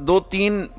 2-3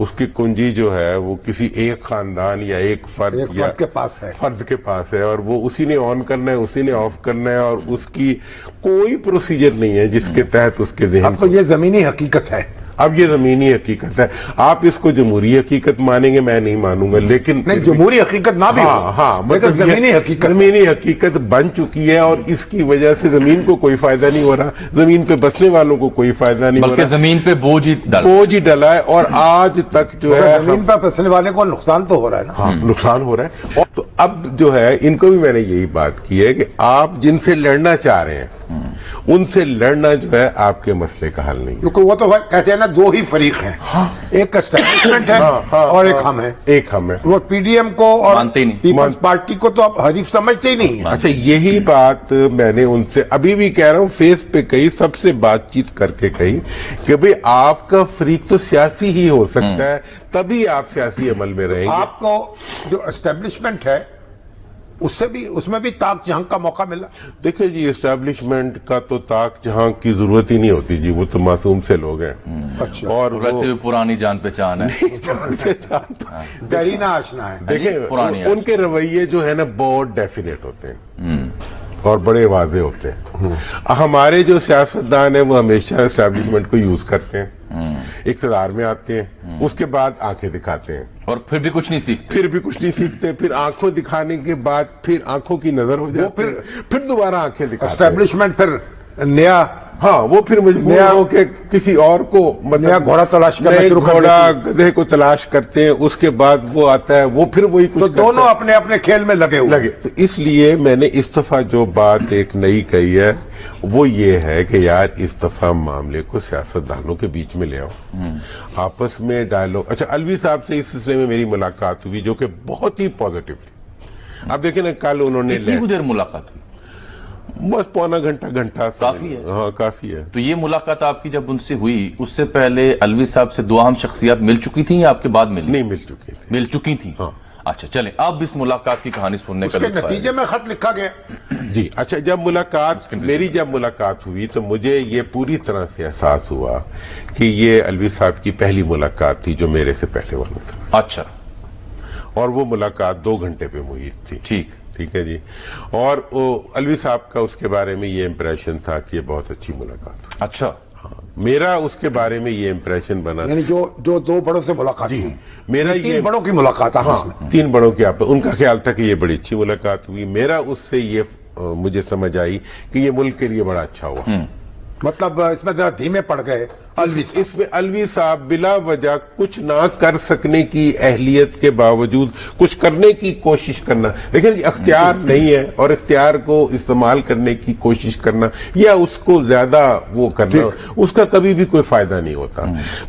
اس کی کنجی جو ہے وہ کسی ایک خاندان یا ایک فرد کے پاس ہے، فرد کے پاس ہے، اور وہ اسی نے آن کرنا ہے، اسی نے آف کرنا ہے، اور اس کی کوئی پروسیجر نہیں ہے جس کے تحت اس کے ذہن اب تو یہ زمینی حقیقت ہے. اب یہ زمینی حقیقت ہے. آپ اس کو جمہوری حقیقت مانیں گے، میں نہیں مانوں گا، لیکن نہیں جمہوری حقیقت نہ بھی ہاں لیکن زمینی حقیقت بن چکی ہے، اور اس کی وجہ سے زمین کو کوئی فائدہ نہیں ہو رہا، زمین پہ بسنے والوں کو کوئی فائدہ نہیں ہو بلکہ رہا، زمین پہ بوجھ ہی ڈلا ہے. اور آج تک جو ہے زمین پہ بسنے والے کو نقصان تو ہو رہا ہے نا. ہاں نقصان ہو رہا ہے. اور تو اب جو ہے ان کو بھی میں نے یہی بات کی ہے کہ آپ جن سے لڑنا چاہ رہے ہیں ان سے لڑنا جو ہے آپ کے مسئلے کا حل نہیں. کیونکہ وہ تو کہتے ہیں نا دو ہی فریق ہیں، ایک اسٹیبلشمنٹ ہے اور ایک ہم ہے. ایک ہم ہے. وہ پی ڈی ایم کو اور مانتے ہی نہیں، پیپلز پارٹی کو تو اب حریف سمجھتے ہی نہیں ہیں. اچھا یہی بات میں نے ان سے ابھی بھی کہہ رہا ہوں، فیس پہ کہی، سب سے بات چیت کر کے کہی کہ بھئی آپ کا فریق تو سیاسی ہی ہو سکتا ہے، تبھی آپ سیاسی عمل میں رہیں گے. آپ کو جو اسٹیبلشمنٹ ہے اس میں بھی تاک جہاں کا موقع ملا. دیکھیں جی اسٹیبلشمنٹ کا تو تاک جہاں کی ضرورت ہی نہیں ہوتی جی، وہ تو معصوم سے لوگ ہیں. اچھا. اور ویسے بھی پرانی جان پہچان ہے. دیرینہ آشنا ہے. دیکھیں ان کے رویے جو ہے نا بہت ڈیفینیٹ ہوتے ہیں اور بڑے واضح ہوتے ہیں. ہمارے جو سیاستدان ہیں وہ ہمیشہ اسٹیبلشمنٹ کو یوز کرتے ہیں، اقتدار میں آتے ہیں، اس کے بعد آنکھیں دکھاتے ہیں، اور پھر بھی کچھ نہیں سیکھتے. پھر آنکھوں دکھانے کے بعد پھر آنکھوں کی نظر ہو جاتی ہے، پھر دوبارہ آنکھیں دکھاتے ہیں. اسٹیبلشمنٹ پھر نیا ہاں وہ پھر مجبور ہو کے کسی اور کو نیا گھوڑا تلاش کرنا شروع کر گھوڑا گدھے کو تلاش کرتے ہیں. اس کے بعد وہ آتا ہے، وہ پھر وہی تو دونوں اپنے اپنے کھیل میں لگے ہوئے. تو اس لیے میں نے اس دفعہ جو بات ایک نئی کہی ہے وہ یہ ہے کہ یار اس دفعہ معاملے کو سیاستدانوں کے بیچ میں لے آؤ، آپس میں ڈائیلاگ. اچھا الوی صاحب سے اس سلسلے میں میری ملاقات ہوئی جو کہ بہت ہی پازیٹیو تھی. اب دیکھیں نا کل انہوں نے کتنی دیر ملاقات ہوئی؟ بس پونا گھنٹہ کافی ہے. ہاں کافی ہے. تو یہ ملاقات آپ کی جب ان سے ہوئی، اس سے پہلے الوی صاحب سے دو اہم شخصیات مل چکی تھیں یا آپ کے بعد ملی؟ نہیں مل چکی تھی. ہاں. اچھا چلیں اب اس ملاقات کی کہانی سننے کا اس کے نتیجے میں خط لکھا گیا. جی اچھا جب ملاقات ہوئی تو مجھے یہ پوری طرح سے احساس ہوا کہ یہ الوی صاحب کی پہلی ملاقات تھی جو میرے سے پہلے والوں سے. اچھا. اور وہ ملاقات 2 گھنٹے پہ محیط تھی. ٹھیک ہے جی. اور الوی صاحب کا اس کے بارے میں یہ امپریشن تھا کہ یہ بہت اچھی ملاقات ہوئی. اچھا. ہاں میرا اس کے بارے میں یہ امپریشن بنا، یعنی جو 2 بڑوں سے ملاقات ہوئی، میرا 3 بڑوں کی ملاقات آپس میں. 3 بڑوں کی آپس، ان کا خیال تھا کہ یہ بڑی اچھی ملاقات ہوئی. میرا اس سے یہ مجھے سمجھ آئی کہ یہ ملک کے لیے بڑا اچھا ہوا. مطلب اس میں ذرا دھیمے پڑ گئے اس میں الوی صاحب بلا وجہ کچھ نہ کر سکنے کی اہلیت کے باوجود کچھ کرنے کی کوشش کرنا. لیکن اختیار نہیں ہے اور اختیار کو استعمال کرنے کی کوشش کرنا یا اس کو زیادہ وہ کرنا، اس کا کبھی بھی کوئی فائدہ نہیں ہوتا.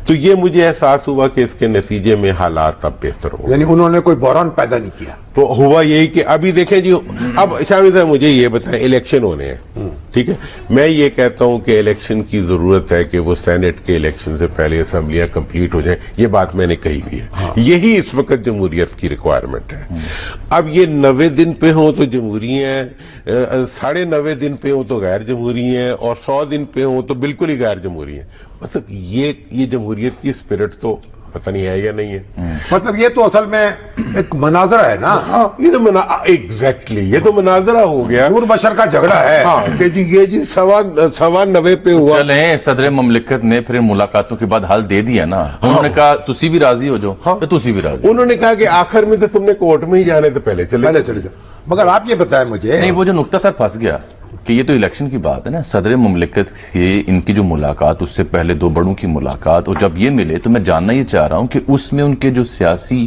تو یہ مجھے احساس ہوا کہ اس کے نتیجے میں حالات اب بہتر ہو. یعنی انہوں نے کوئی بحران پیدا نہیں کیا. تو ہوا یہی کہ ابھی دیکھیں جی اب شامی صاحب مجھے یہ بتائیں الیکشن ہونے ہیں، ٹھیک ہے، میں یہ کہتا ہوں کہ الیکشن کی ضرورت ہے کہ وہ سینٹ کے الیکشن سے پہلے اسمبلیاں کمپلیٹ ہو جائیں. یہ بات میں نے کہی ہوئی ہے، یہی اس وقت جمہوریت کی ریکوائرمنٹ ہے. اب یہ 90 دن پہ ہوں تو جمہوری ہیں، 90.5 دن پہ ہوں تو غیر جمہوری ہیں، اور 100 دن پہ ہوں تو بالکل ہی غیر جمہوری ہیں. مطلب یہ جمہوریت کی اسپرٹ تو پتہ نہیں ہے یا نہیں ہے. مطلب یہ تو اصل میں ایک مناظرہ ہے نا. ہاں یہ تو ایگزیکٹلی یہ تو مناظرہ ہو گیا، نور بشر کا جھگڑا ہے. ہاں کہ جی یہ جی 90 پہ ہوا. چلیں صدر مملکت نے پھر ملاقاتوں کے بعد حل دے دیا نا. انہوں نے کہا تسی بھی راضی ہو جاؤ، تسی بھی راضی. انہوں نے کہا کہ آخر میں تو تم نے کورٹ میں ہی جانے تو پہلے چلے جاؤ. مگر آپ یہ بتائیں مجھے، نہیں وہ جو نقطہ سر پھنس گیا کہ یہ تو الیکشن کی بات ہے نا، صدر مملکت کی ان کی جو ملاقات، اس سے پہلے 2 بڑوں کی ملاقات، اور جب یہ ملے تو میں جاننا یہ چاہ رہا ہوں کہ اس میں ان کے جو سیاسی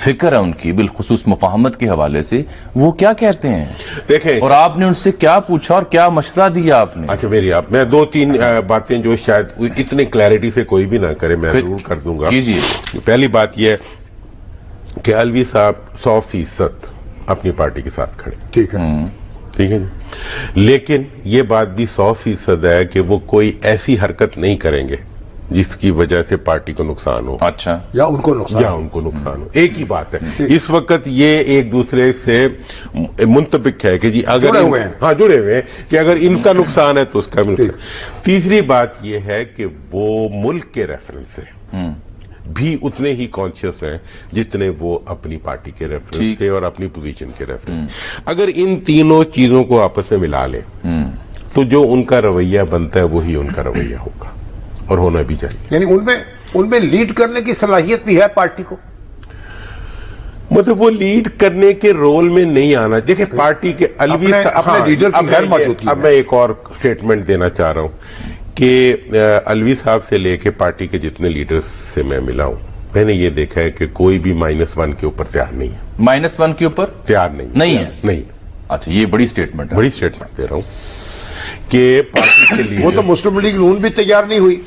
فکر ہے ان کی بالخصوص مفاہمت کے حوالے سے وہ کیا کہتے ہیں، دیکھیں، اور آپ نے ان سے کیا پوچھا اور کیا مشورہ دیا آپ نے؟ اچھا میں 2-3 باتیں جو شاید اتنے کلیئرٹی سے کوئی بھی نہ کرے میں ضرور کر دوں گا. جی پہلی بات یہ ہے کہ الوی صاحب 100% اپنی پارٹی کے ساتھ کھڑے. ٹھیک ہے جی، لیکن یہ بات بھی 100% ہے کہ وہ کوئی ایسی حرکت نہیں کریں گے جس کی وجہ سے پارٹی کو نقصان ہو. اچھا. یا ان کو نقصان ہو. ایک ہی بات ہے. اس وقت یہ ایک دوسرے سے منطبق ہے کہ جی اگر جڑے ہوئے ہیں کہ اگر ان کا نقصان ہے تو اس کا بھی نقصان. تیسری بات یہ ہے کہ وہ ملک کے ریفرنس سے بھی اتنے ہی کانشیس ہیں جتنے وہ اپنی پارٹی کے ریفرنس سے اور اپنی پوزیشن کے ریفرنس. اگر ان تینوں چیزوں کو آپس میں ملا لیں تو جو ان کا رویہ بنتا ہے وہی ان کا رویہ ہوگا اور ہونا بھی چاہیے. یعنی ان میں لیڈ کرنے کی صلاحیت بھی ہے پارٹی کو. مطلب وہ لیڈ کرنے کے رول میں نہیں آنا. دیکھیں پارٹی کے الوی اپنے لیڈر کی غیر موجودگی. اب میں ایک اور سٹیٹمنٹ دینا چاہ رہا ہوں کہ الوی صاحب سے لے کے پارٹی کے جتنے لیڈرز سے میں ملا ہوں میں نے یہ دیکھا ہے کہ کوئی بھی -1 کے اوپر تیار نہیں ہے. -1 کے اوپر تیار نہیں ہے. نہیں. اچھا یہ بڑی سٹیٹمنٹ ہے. بڑی سٹیٹمنٹ دے رہا ہوں کہ پارٹی کے لیے وہ تو مسلم لیگ نون بھی تیار نہیں ہوئی.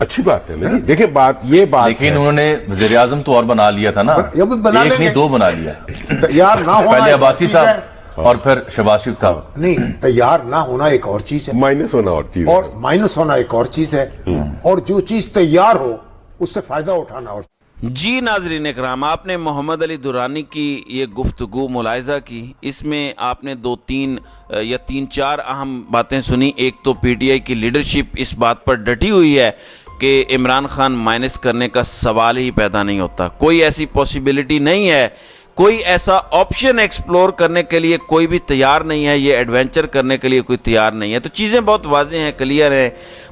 اچھی بات ہے نا. دیکھیں یہ بات لیکن انہوں نے وزیر اعظم تو اور بنا لیا تھا نا, ایک نہیں 2 بنا لیا. تیار نہ ہونا پہلے عباسی صاحب اور پھر شہباز شریف صاحب. نہیں, تیار نہ ہونا ایک اور چیز ہے, مائنس ہونا اور چیز اور مائنس ہونا ایک اور چیز ہے, اور جو چیز تیار ہو اس سے فائدہ اٹھانا اور. جی ناظرین اکرام, آپ نے محمد علی درانی کی یہ گفتگو ملاحظہ کی. اس میں آپ نے 3-4 اہم باتیں سنی. ایک تو پی ٹی آئی کی لیڈرشپ اس بات پر ڈٹی ہوئی ہے کہ عمران خان مائنس کرنے کا سوال ہی پیدا نہیں ہوتا. کوئی ایسی پاسبلٹی نہیں ہے, کوئی ایسا آپشن ایکسپلور کرنے کے لیے کوئی بھی تیار نہیں ہے, یہ ایڈونچر کرنے کے لیے کوئی تیار نہیں ہے. تو چیزیں بہت واضح ہیں, کلیئر ہیں.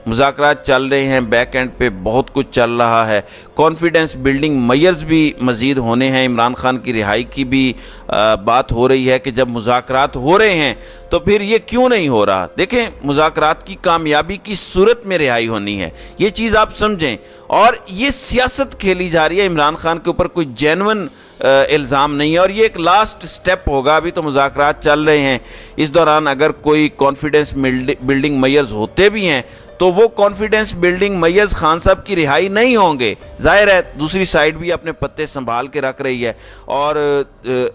مذاکرات چل رہے ہیں, بیک اینڈ پہ بہت کچھ چل رہا ہے. کانفیڈنس بلڈنگ میئرز بھی مزید ہونے ہیں. عمران خان کی رہائی کی بھی بات ہو رہی ہے کہ جب مذاکرات ہو رہے ہیں تو پھر یہ کیوں نہیں ہو رہا. دیکھیں, مذاکرات کی کامیابی کی صورت میں رہائی ہونی ہے, یہ چیز آپ سمجھیں. اور یہ سیاست کھیلی جا رہی ہے, عمران خان کے اوپر کوئی جینون الزام نہیں ہے, اور یہ ایک لاسٹ سٹیپ ہوگا. ابھی تو مذاکرات چل رہے ہیں, اس دوران اگر کوئی کانفیڈنس بلڈنگ میئرز ہوتے بھی ہیں تو وہ کانفیڈنس بلڈنگ میئرز خان صاحب کی رہائی نہیں ہوں گے. ظاہر ہے دوسری سائیڈ بھی اپنے پتے سنبھال کے رکھ رہی ہے, اور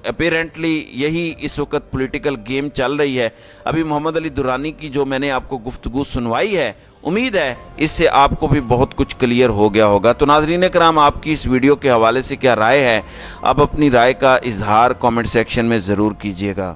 اپیرنٹلی یہی اس وقت پولیٹیکل گیم چل رہی ہے. ابھی محمد علی درانی کی جو میں نے آپ کو گفتگو سنوائی ہے, امید ہے اس سے آپ کو بھی بہت کچھ کلیئر ہو گیا ہوگا. تو ناظرین کرام, آپ کی اس ویڈیو کے حوالے سے کیا رائے ہے, آپ اپنی رائے کا اظہار کامنٹ سیکشن میں ضرور کیجیے گا.